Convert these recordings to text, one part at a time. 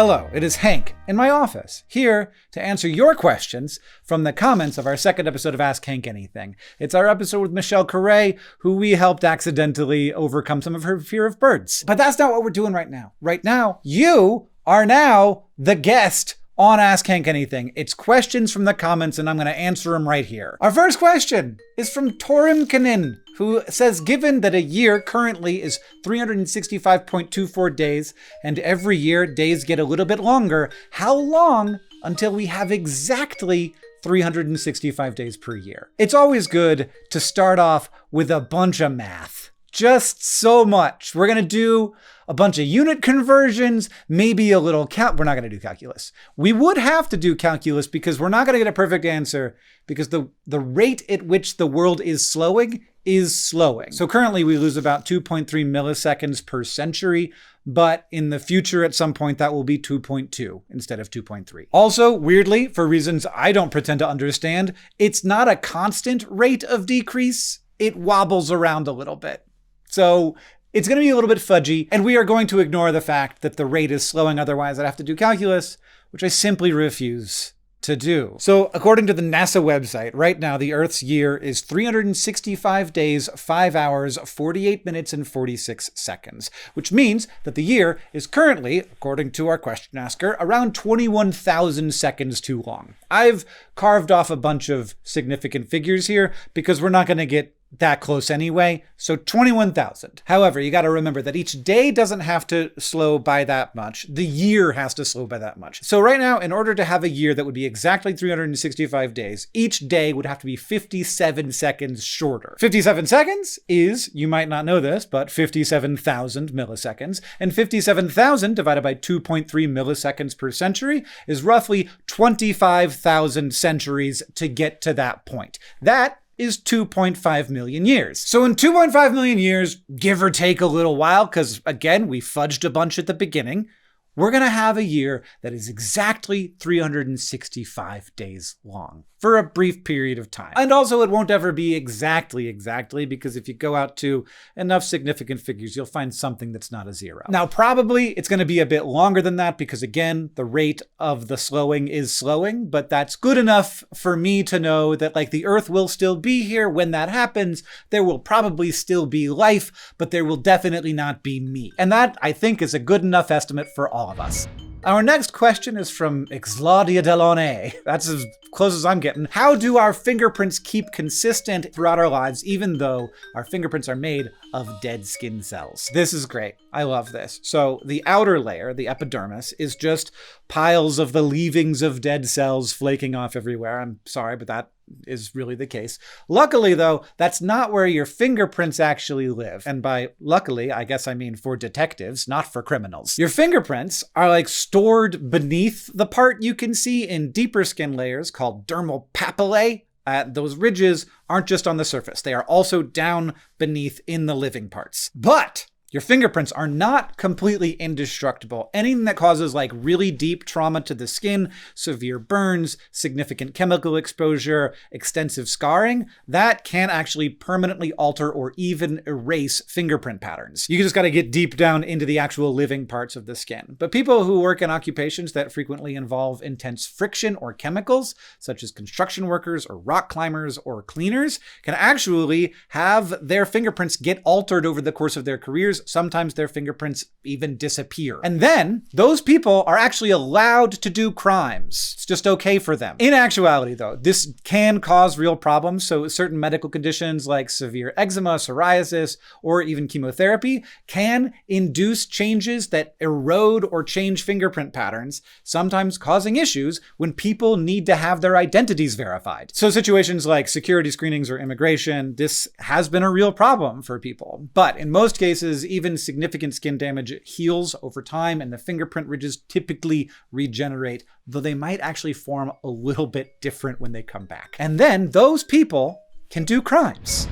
Hello, it is Hank in my office, here to answer your questions from the comments of our second episode of Ask Hank Anything. It's our episode with Michelle Correa, who we helped accidentally overcome some of her fear of birds. But that's not what we're doing right now. Right now, you are now the guest on Ask Hank Anything. It's questions from the comments, and I'm going to answer them right here. Our first question is from Torim Kanin, who says, given that a year currently is 365.24 days, and every year days get a little bit longer, how long until we have exactly 365 days per year? It's always good to start off with a bunch of math. Just so much. We're going to do a bunch of unit conversions, maybe a little we're not going to do calculus. We would have to do calculus because we're not going to get a perfect answer because the rate at which the world is slowing. So currently we lose about 2.3 milliseconds per century, but in the future at some point that will be 2.2 instead of 2.3. Also, weirdly, for reasons I don't pretend to understand, it's not a constant rate of decrease. It wobbles around a little bit. So it's going to be a little bit fudgy, and we are going to ignore the fact that the rate is slowing, otherwise I'd have to do calculus, which I simply refuse to do. So according to the NASA website, right now the Earth's year is 365 days, 5 hours, 48 minutes, and 46 seconds, which means that the year is currently, according to our question asker, around 21,000 seconds too long. I've carved off a bunch of significant figures here because we're not going to get that close anyway, so 21,000. However, you got to remember that each day doesn't have to slow by that much. The year has to slow by that much. So right now, in order to have a year that would be exactly 365 days, each day would have to be 57 seconds shorter. 57 seconds is, you might not know this, but 57,000 milliseconds. And 57,000 divided by 2.3 milliseconds per century is roughly 25,000 centuries to get to that point. That is 2.5 million years. So in 2.5 million years, give or take a little while, because again, we fudged a bunch at the beginning, we're going to have a year that is exactly 365 days long for a brief period of time. And also it won't ever be exactly, because if you go out to enough significant figures, you'll find something that's not a zero. Now, probably it's going to be a bit longer than that because again, the rate of the slowing is slowing, but that's good enough for me to know that like the Earth will still be here when that happens. There will probably still be life, but there will definitely not be me. And that, I think, is a good enough estimate for all of us. Our next question is from Exlaudia Delone. That's as close as I'm getting. How do our fingerprints keep consistent throughout our lives, even though our fingerprints are made of dead skin cells? This is great. I love this. So the outer layer, the epidermis, is just piles of the leavings of dead cells flaking off everywhere. I'm sorry, but that is really the case. Luckily, though, that's not where your fingerprints actually live. And by luckily, I guess I mean for detectives, not for criminals. Your fingerprints are like stored beneath the part you can see in deeper skin layers called dermal papillae. Those ridges aren't just on the surface. They are also down beneath in the living parts. But your fingerprints are not completely indestructible. Anything that causes like really deep trauma to the skin, severe burns, significant chemical exposure, extensive scarring, that can actually permanently alter or even erase fingerprint patterns. You just got to get deep down into the actual living parts of the skin. But people who work in occupations that frequently involve intense friction or chemicals, such as construction workers or rock climbers or cleaners, can actually have their fingerprints get altered over the course of their careers. Sometimes their fingerprints even disappear. And then those people are actually allowed to do crimes. It's just okay for them. In actuality, though, this can cause real problems. So certain medical conditions like severe eczema, psoriasis, or even chemotherapy can induce changes that erode or change fingerprint patterns, sometimes causing issues when people need to have their identities verified. So situations like security screenings or immigration, this has been a real problem for people. But in most cases, even significant skin damage heals over time, and the fingerprint ridges typically regenerate, though they might actually form a little bit different when they come back. And then those people can do crimes.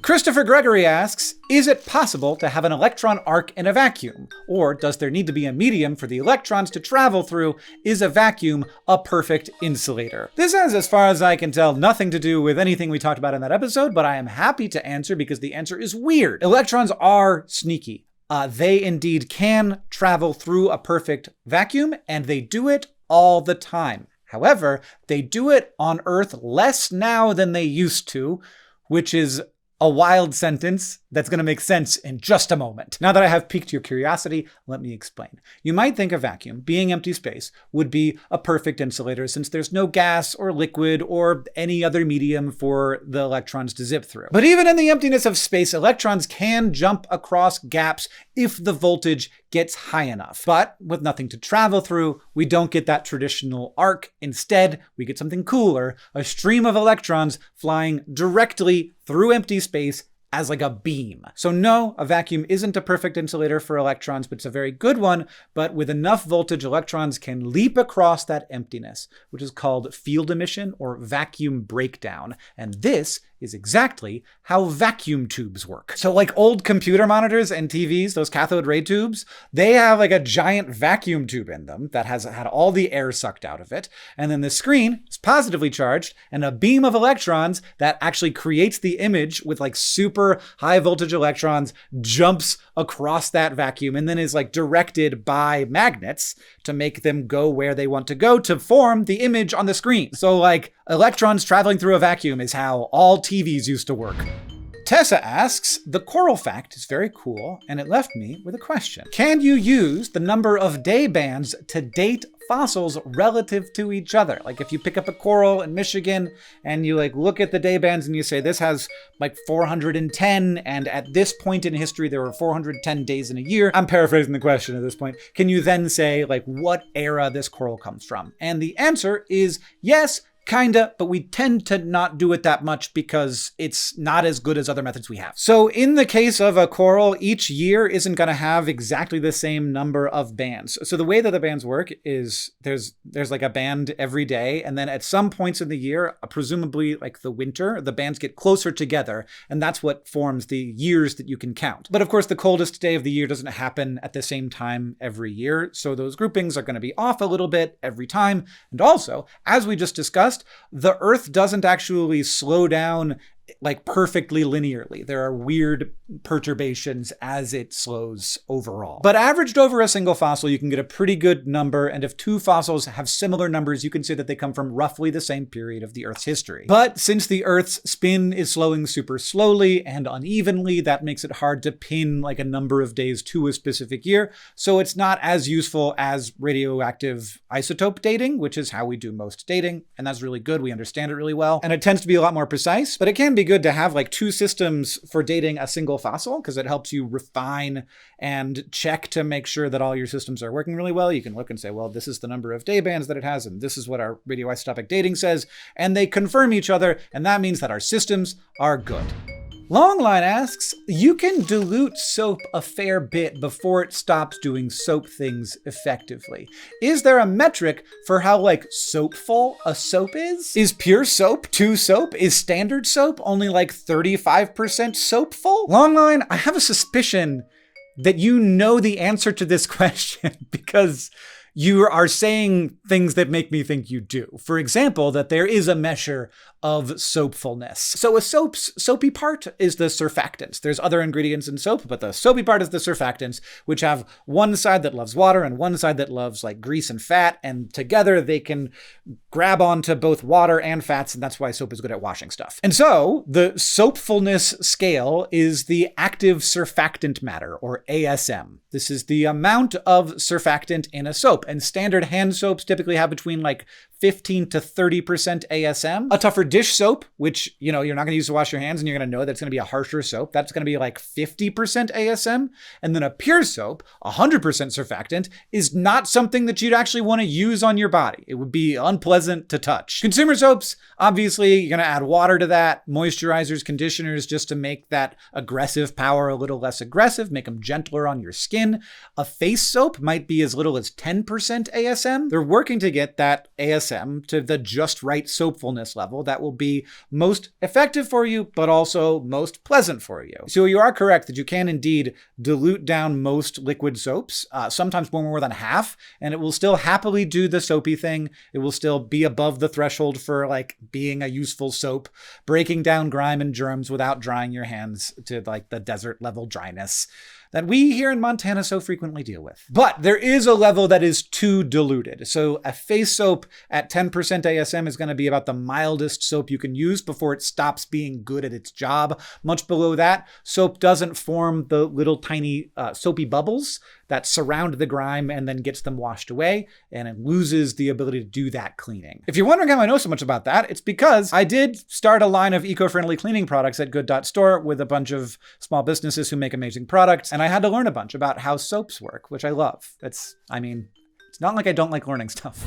Christopher Gregory asks, is it possible to have an electron arc in a vacuum? Or does there need to be a medium for the electrons to travel through? Is a vacuum a perfect insulator? This has, as far as I can tell, nothing to do with anything we talked about in that episode, but I am happy to answer because the answer is weird. Electrons are sneaky. they indeed can travel through a perfect vacuum, and they do it all the time. However, they do it on Earth less now than they used to, which is a wild sentence that's going to make sense in just a moment. Now that I have piqued your curiosity, let me explain. You might think a vacuum, being empty space, would be a perfect insulator since there's no gas or liquid or any other medium for the electrons to zip through. But even in the emptiness of space, electrons can jump across gaps if the voltage gets high enough. But with nothing to travel through, we don't get that traditional arc. Instead, we get something cooler, a stream of electrons flying directly through empty space as like a beam. So no, a vacuum isn't a perfect insulator for electrons, but it's a very good one. But with enough voltage, electrons can leap across that emptiness, which is called field emission or vacuum breakdown. And this is exactly how vacuum tubes work. So like old computer monitors and TVs, those cathode ray tubes, they have like a giant vacuum tube in them that has had all the air sucked out of it. And then the screen is positively charged and a beam of electrons that actually creates the image with like super high voltage electrons jumps across that vacuum and then is like directed by magnets to make them go where they want to go to form the image on the screen. So like electrons traveling through a vacuum is how all TVs used to work. Tessa asks, the coral fact is very cool, and it left me with a question. Can you use the number of day bands to date fossils relative to each other? Like if you pick up a coral in Michigan and you like look at the day bands and you say this has like 410, and at this point in history there were 410 days in a year. I'm paraphrasing the question at this point. Can you then say like what era this coral comes from? And the answer is yes. Kinda, but we tend to not do it that much because it's not as good as other methods we have. So in the case of a coral, each year isn't going to have exactly the same number of bands. So the way that the bands work is there's like a band every day, and then at some points in the year, presumably like the winter, the bands get closer together, and that's what forms the years that you can count. But of course, the coldest day of the year doesn't happen at the same time every year, so those groupings are going to be off a little bit every time. And also, as we just discussed, the Earth doesn't actually slow down like perfectly linearly. There are weird perturbations as it slows overall. But averaged over a single fossil, you can get a pretty good number. And if two fossils have similar numbers, you can say that they come from roughly the same period of the Earth's history. But since the Earth's spin is slowing super slowly and unevenly, that makes it hard to pin like a number of days to a specific year. So it's not as useful as radioactive isotope dating, which is how we do most dating. And that's really good. We understand it really well. And it tends to be a lot more precise, but it can be good to have like two systems for dating a single fossil because it helps you refine and check to make sure that all your systems are working really well. You can look and say, well, this is the number of day bands that it has, and this is what our radioisotopic dating says, and they confirm each other, and that means that our systems are good. Longline asks, you can dilute soap a fair bit before it stops doing soap things effectively. Is there a metric for how like soapful a soap is? Is pure soap 2 soap? Is standard soap only like 35% soapful? Longline, I have a suspicion that you know the answer to this question because you are saying things that make me think you do. For example, that there is a measure of soapfulness. So a soap's soapy part is the surfactants. There's other ingredients in soap, but the soapy part is the surfactants, which have one side that loves water and one side that loves like grease and fat, and together they can grab onto both water and fats, and that's why soap is good at washing stuff. And so the soapfulness scale is the active surfactant matter, or ASM. This is the amount of surfactant in a soap, and standard hand soaps typically have between like 15 to 30% ASM. A tougher dish soap, which, you know, you're not going to use to wash your hands and you're going to know that's going to be a harsher soap, that's going to be like 50% ASM. And then a pure soap, 100% surfactant, is not something that you'd actually want to use on your body. It would be unpleasant to touch. Consumer soaps, obviously, you're going to add water to that, moisturizers, conditioners, just to make that aggressive power a little less aggressive, make them gentler on your skin. A face soap might be as little as 10% ASM. They're working to get that ASM ASM to the just right soapfulness level that will be most effective for you, but also most pleasant for you. So you are correct that you can indeed dilute down most liquid soaps, sometimes more than half, and it will still happily do the soapy thing. It will still be above the threshold for like being a useful soap, breaking down grime and germs without drying your hands to like the desert level dryness that we here in Montana so frequently deal with. But there is a level that is too diluted. So a face soap at 10% ASM is going to be about the mildest soap you can use before it stops being good at its job. Much below that, soap doesn't form the little tiny soapy bubbles that surround the grime and then gets them washed away, and it loses the ability to do that cleaning. If you're wondering how I know so much about that, it's because I did start a line of eco-friendly cleaning products at Good.Store with a bunch of small businesses who make amazing products, and I had to learn a bunch about how soaps work, which I love. It's not like I don't like learning stuff.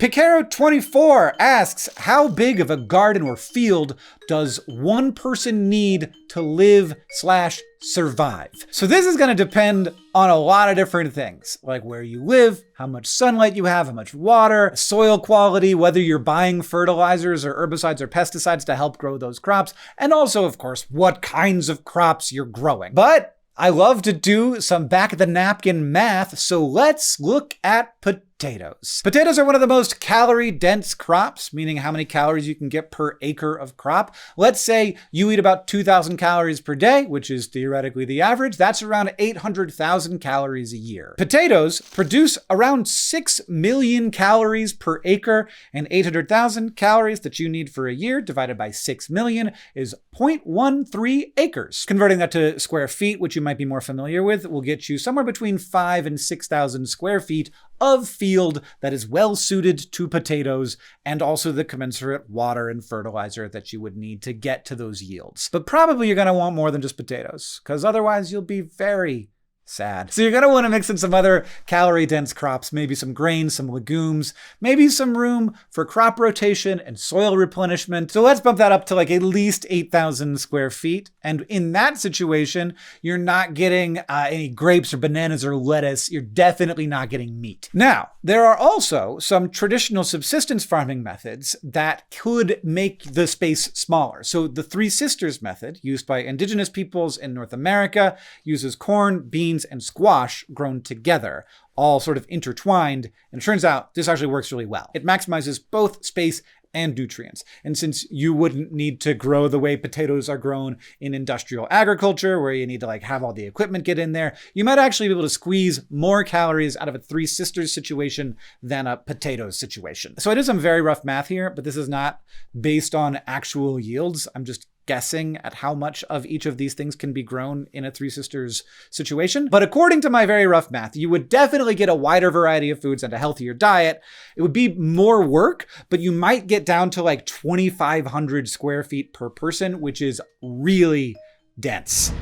Picaro24 asks, how big of a garden or field does one person need to live/survive? So this is going to depend on a lot of different things, like where you live, how much sunlight you have, how much water, soil quality, whether you're buying fertilizers or herbicides or pesticides to help grow those crops, and also, of course, what kinds of crops you're growing. But I love to do some back-of-the-napkin math, so let's look at potatoes. Potatoes are one of the most calorie-dense crops, meaning how many calories you can get per acre of crop. Let's say you eat about 2,000 calories per day, which is theoretically the average. That's around 800,000 calories a year. Potatoes produce around 6 million calories per acre, and 800,000 calories that you need for a year divided by 6 million is 0.13 acres. Converting that to square feet, which you might be more familiar with, will get you somewhere between 5,000 and 6,000 square feet of field that is well suited to potatoes, and also the commensurate water and fertilizer that you would need to get to those yields. But probably you're going to want more than just potatoes, because otherwise you'll be very sad. So you're going to want to mix in some other calorie-dense crops, maybe some grains, some legumes, maybe some room for crop rotation and soil replenishment. So let's bump that up to like at least 8,000 square feet. And in that situation, you're not getting any grapes or bananas or lettuce. You're definitely not getting meat. Now, there are also some traditional subsistence farming methods that could make the space smaller. So the Three Sisters method, used by indigenous peoples in North America, uses corn, beans, and squash grown together, all sort of intertwined, and it turns out this actually works really well. It maximizes both space and nutrients. And since you wouldn't need to grow the way potatoes are grown in industrial agriculture, where you need to like have all the equipment get in there, you might actually be able to squeeze more calories out of a Three Sisters situation than a potatoes situation. So I did some very rough math here, but this is not based on actual yields. I'm just guessing at how much of each of these things can be grown in a Three Sisters situation. But according to my very rough math, you would definitely get a wider variety of foods and a healthier diet. It would be more work, but you might get down to like 2,500 square feet per person, which is really dense.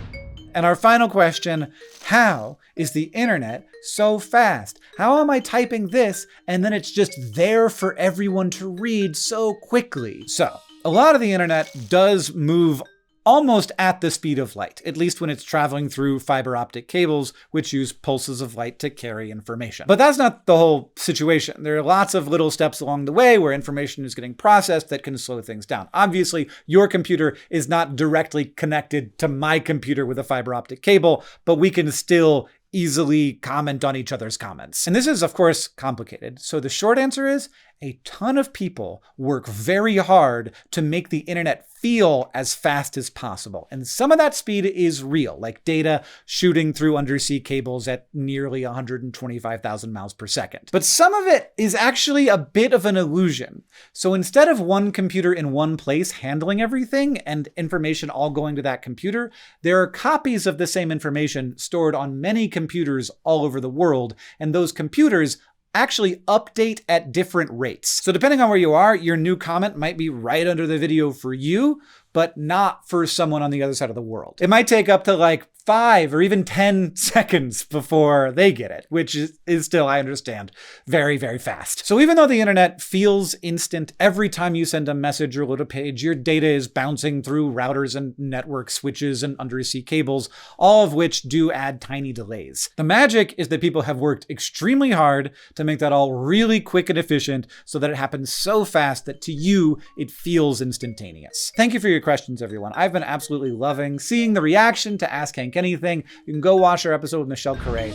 And our final question, how is the internet so fast? How am I typing this and then it's just there for everyone to read so quickly? So, a lot of the internet does move almost at the speed of light, at least when it's traveling through fiber optic cables, which use pulses of light to carry information. But that's not the whole situation. There are lots of little steps along the way where information is getting processed that can slow things down. Obviously, your computer is not directly connected to my computer with a fiber optic cable, but we can still easily comment on each other's comments. And this is, of course, complicated. So the short answer is a ton of people work very hard to make the internet feel as fast as possible. And some of that speed is real, like data shooting through undersea cables at nearly 125,000 miles per second. But some of it is actually a bit of an illusion. So instead of one computer in one place handling everything and information all going to that computer, there are copies of the same information stored on many computers all over the world, and those computers actually update at different rates. So depending on where you are, your new comment might be right under the video for you, but not for someone on the other side of the world. It might take up to like 5 or even 10 seconds before they get it, which is still, I understand, very, very fast. So even though the internet feels instant every time you send a message or load a page, your data is bouncing through routers and network switches and undersea cables, all of which do add tiny delays. The magic is that people have worked extremely hard to make that all really quick and efficient so that it happens so fast that to you, it feels instantaneous. Thank you for your questions, everyone. I've been absolutely loving seeing the reaction to Ask Hank Anything. You can go watch our episode with Michelle Correa.